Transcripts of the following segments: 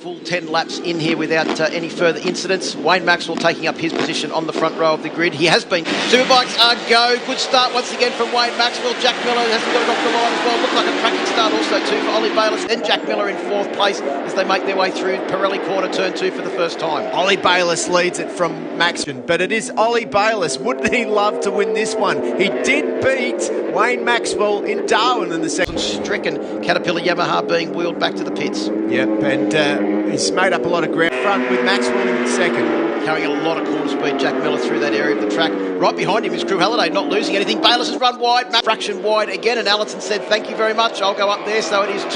full 10 laps in here without any further incidents. Wayne Maxwell taking up his position on the front row of the grid. He has been. Superbikes are go. Good start once again from Wayne Maxwell. Jack Miller hasn't got it off the line as well. Looks like a cracking start also too for Ollie Bayliss. And Jack Miller in 4th place as they make their way through Pirelli corner turn 2 for the first time. Ollie Bayliss leads it from Maxwell, but it is Ollie Bayliss. Wouldn't he love to win this one? He did beat Wayne Maxwell in Darwin in the second. Stricken Caterpillar Yamaha being wheeled back to the pits. Yep, and he's made up a lot of ground front with Maxwell in second. Carrying a lot of corner speed, Jack Miller through that area of the track. Right behind him is Crew Halliday, not losing anything. Bayliss has run wide, fraction wide again, and Allison said, thank you very much, I'll go up there. So it is 2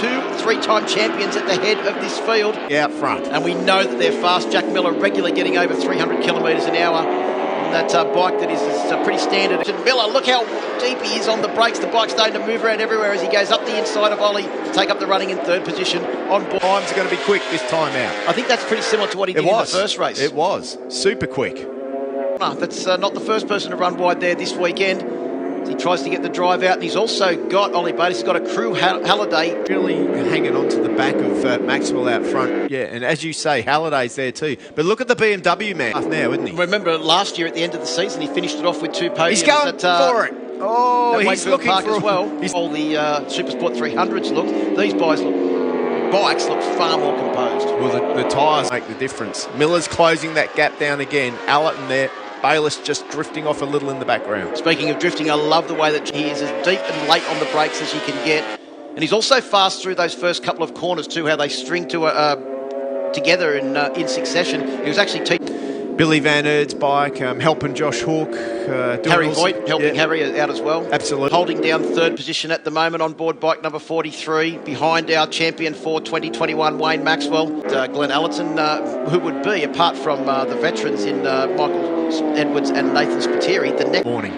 3-time champions at the head of this field. Yeah, up front. And we know that they're fast. Jack Miller regularly getting over 300 kilometres an hour. That bike that is pretty standard. Miller, look how deep he is on the brakes. The bike's starting to move around everywhere as he goes up the inside of Ollie to take up the running in 3rd position on board. Times are going to be quick this time out. I think that's pretty similar to what he did in the first race. It was. Super quick. No, that's not the first person to run wide there this weekend. He tries to get the drive out, and he's also got, Ollie Bayliss, he's got a Crew Halliday. Really hanging on to the back of Maxwell out front. Yeah, and as you say, Halliday's there too. But look at the BMW man now, isn't he? Remember last year at the end of the season, he finished it off with 2 podiums. He's going for it. Oh, he's looking Park for as well. All the Supersport 300s look. These bikes look far more composed. Well, the tyres make the difference. Miller's closing that gap down again. Allerton there. Bayliss just drifting off a little in the background. Speaking of drifting, I love the way that he is as deep and late on the brakes as you can get. And he's also fast through those first couple of corners too, how they string together in succession. He was actually Billy Van Erd's bike, helping Josh Hawke. Harry Voigt helping Harry out as well. Absolutely. Holding down 3rd position at the moment on board bike number 43. Behind our champion for 2021, Wayne Maxwell. Glenn Allerton, who would be, apart from the veterans in Michael Edwards and Nathan Spiteri, the next morning.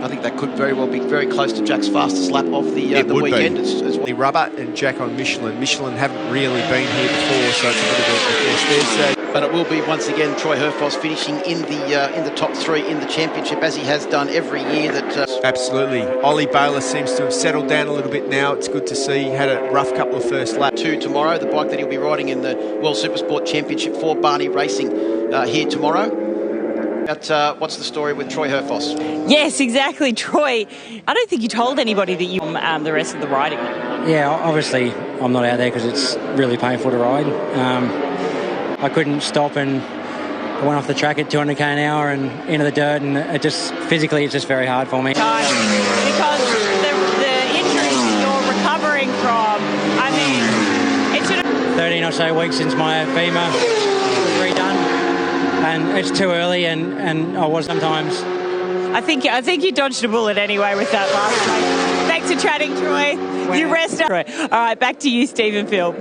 I think that could very well be very close to Jack's fastest lap of the weekend. As well. The Rubber and Jack on Michelin. Michelin haven't really been here before, so it's a bit of a but it will be once again Troy Herfoss finishing in the top 3 in the championship, as he has done every year. Absolutely. Ollie Bayliss seems to have settled down a little bit now. It's good to see. Had a rough couple of first laps. 2 tomorrow, the bike that he'll be riding in the World Supersport Championship for Barney Racing here tomorrow. What's the story with Troy Herfoss? Yes, exactly, Troy. I don't think you told anybody that you the rest of the riding. Yeah, obviously I'm not out there because it's really painful to ride. I couldn't stop and I went off the track at 200k an hour and into the dirt, and it just physically it's just very hard for me. Because the injuries you're recovering from, I mean, it should have 13 or so weeks since my femur was redone, and it's too early, and I was sometimes. I think you dodged a bullet anyway with that last race. Thanks for chatting, Troy. Wow. You rest up. All right, back to you, Stephen Phil.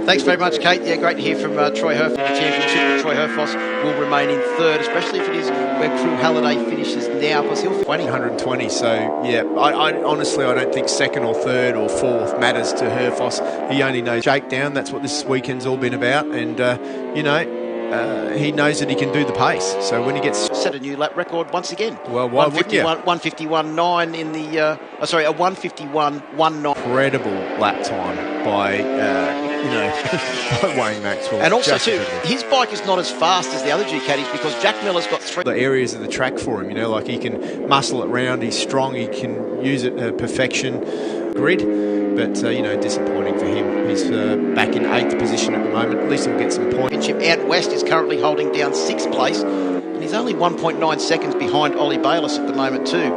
Thanks very much, Kate. Yeah, great to hear from Troy Herfoss. The championship, Troy Herfoss will remain in 3rd, especially if it is where Crew Halliday finishes now, because he'll 120. So, yeah, I honestly, I don't think 2nd or 3rd or 4th matters to Herfoss. He only knows shakedown. That's what this weekend's all been about. And, he knows that he can do the pace. So when he gets... Set a new lap record once again. Well, why wouldn't you? 151.9 in the... a 151.19. Incredible lap time by... by Wayne Maxwell. And also, too, his bike is not as fast as the other Ducatis because Jack Miller's got 3... The areas of the track for him, like he can muscle it round, he's strong, he can use it to perfection. Grid, but, disappointing for him. He's back in 8th position at the moment. At least he'll get some points. Out West is currently holding down 6th place, and he's only 1.9 seconds behind Ollie Bayliss at the moment, too.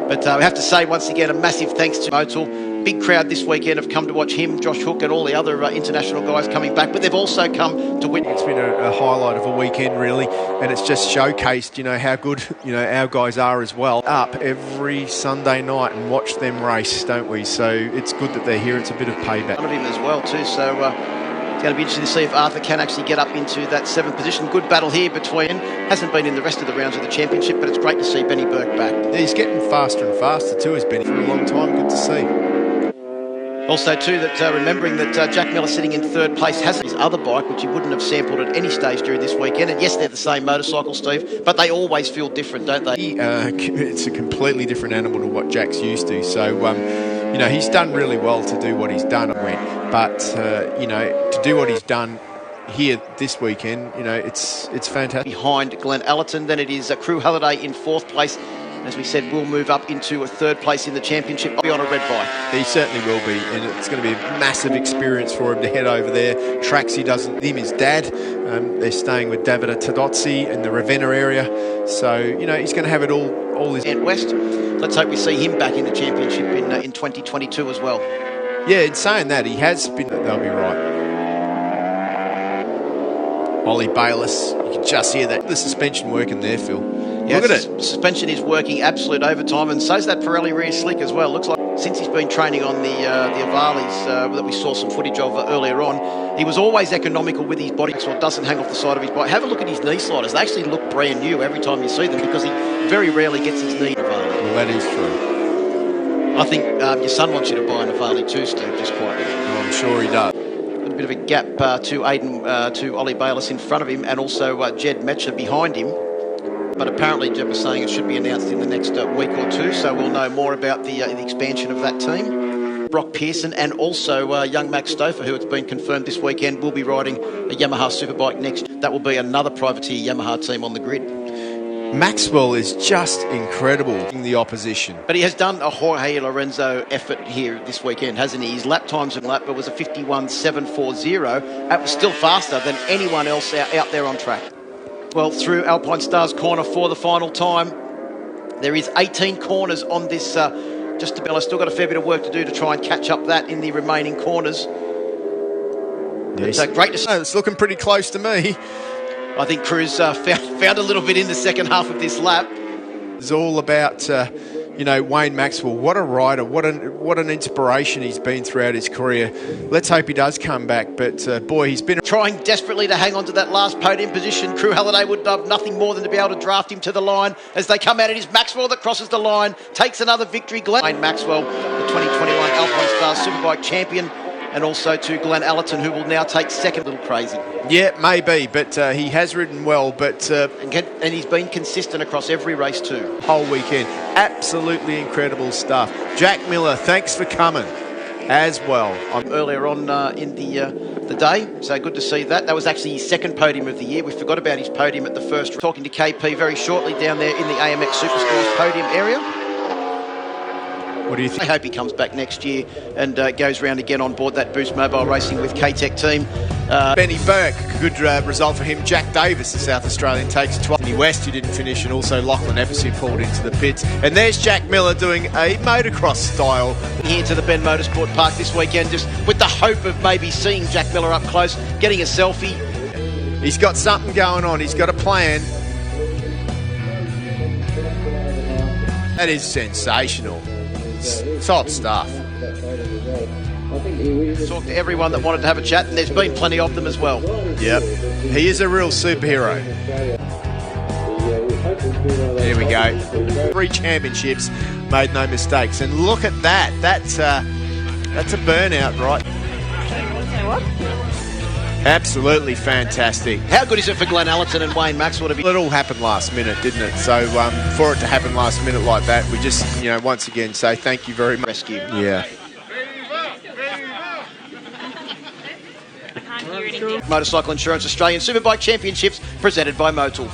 But we have to say, once again, a massive thanks to Motul. Big crowd this weekend have come to watch him, Josh Hawke, and all the other international guys coming back. But they've also come to win. It's been a highlight of a weekend, really, and it's just showcased, how good, our guys are as well. Up every Sunday night and watch them race, don't we? So it's good that they're here. It's a bit of payback. One of him as well, too. So it's going to be interesting to see if Arthur can actually get up into that 7th position. Good battle here between. Hasn't been in the rest of the rounds of the championship, but it's great to see Benny Burke back. Yeah, he's getting faster and faster too, has Benny, for a long time. Good to see. Also, too, that remembering that Jack Miller sitting in 3rd place has his other bike, which he wouldn't have sampled at any stage during this weekend. And yes, they're the same motorcycle, Steve, but they always feel different, don't they? It's a completely different animal to what Jack's used to. So, You know, he's done really well to do what he's done, but you know, to do what he's done here this weekend, you know, it's fantastic. Behind Glenn Allerton, then it is Crew Halliday in 4th place. As we said, will move up into a 3rd place in the championship. I'll be on a red bike. He certainly will be, and it's going to be a massive experience for him to head over there. Tracks he doesn't, him, his dad. They're staying with Davide Tedozzi in the Ravenna area. So, you know, he's going to have it all his... And West, let's hope we see him back in the championship in 2022 as well. Yeah, in saying that, he has been... They'll be right. Ollie Bayliss, you can just hear that. The suspension working there, Phil. Yeah, look at it. Suspension is working absolute overtime, and so's that Pirelli rear slick as well. Looks like since he's been training on the Avalis that we saw some footage of earlier on, he was always economical with his body, so it doesn't hang off the side of his bike. Have a look at his knee sliders. They actually look brand new every time you see them because he very rarely gets his knee Avali. Well, that is true. I think your son wants you to buy an Avali too, Steve, just quietly. Oh, I'm sure he does. A bit of a gap to Aidan, to Ollie Bayliss in front of him, and also Jed Metcher behind him. But apparently Jed was saying it should be announced in the next week or two, so we'll know more about the expansion of that team. Brock Pearson and also young Max Stouffer, who it's been confirmed this weekend will be riding a Yamaha Superbike next. That will be another privateer Yamaha team on the grid. Maxwell is just incredible in the opposition. But he has done a Jorge Lorenzo effort here this weekend, hasn't he? His lap times in lap was a 51.740. That was still faster than anyone else out there on track. Well, through Alpine Stars corner for the final time. There is 18 corners on this just about. I've still got a fair bit of work to do to try and catch up that in the remaining corners. Yes. So great to see. It's looking pretty close to me. I think Cruz found a little bit in the second half of this lap. It's all about, you know, Wayne Maxwell. What a rider. What an inspiration he's been throughout his career. Let's hope he does come back. But, boy, he's been... Trying desperately to hang on to that last podium position. Crew Halliday would love nothing more than to be able to draft him to the line. As they come out, it is Maxwell that crosses the line, takes another victory. Wayne Maxwell, the 2021 Alpine Stars Superbike champion. And also to Glenn Allerton, who will now take second. A little crazy. Yeah, maybe, but he has ridden well. But and he's been consistent across every race too. Whole weekend. Absolutely incredible stuff. Jack Miller, thanks for coming as well. Earlier on in the day, so good to see that. That was actually his second podium of the year. We forgot about his podium at the first. Talking to KP very shortly down there in the AMX Superstores podium area. What do you think? I hope he comes back next year and goes round again on board that Boost Mobile Racing with K-Tech team. Benny Burke, good result for him. Jack Davis, the South Australian, takes 12. West, who didn't finish, and also Lachlan Epps, who pulled into the pits. And there's Jack Miller doing a motocross style. Here to the Bend Motorsport Park this weekend, just with the hope of maybe seeing Jack Miller up close, getting a selfie. He's got something going on. He's got a plan. That is sensational. Top stuff. Talked to everyone that wanted to have a chat, and there's been plenty of them as well. Yep. He is a real superhero. There we go. 3 championships, made no mistakes. And look at that. That's a burnout, right? Absolutely fantastic. How good is it for Glenn Allerton and Wayne Maxwell to be... It all happened last minute, didn't it? So for it to happen last minute like that, we just, you know, once again say thank you very much. Rescue. Yeah. Motorcycle Insurance Australian Superbike Championships presented by Motul.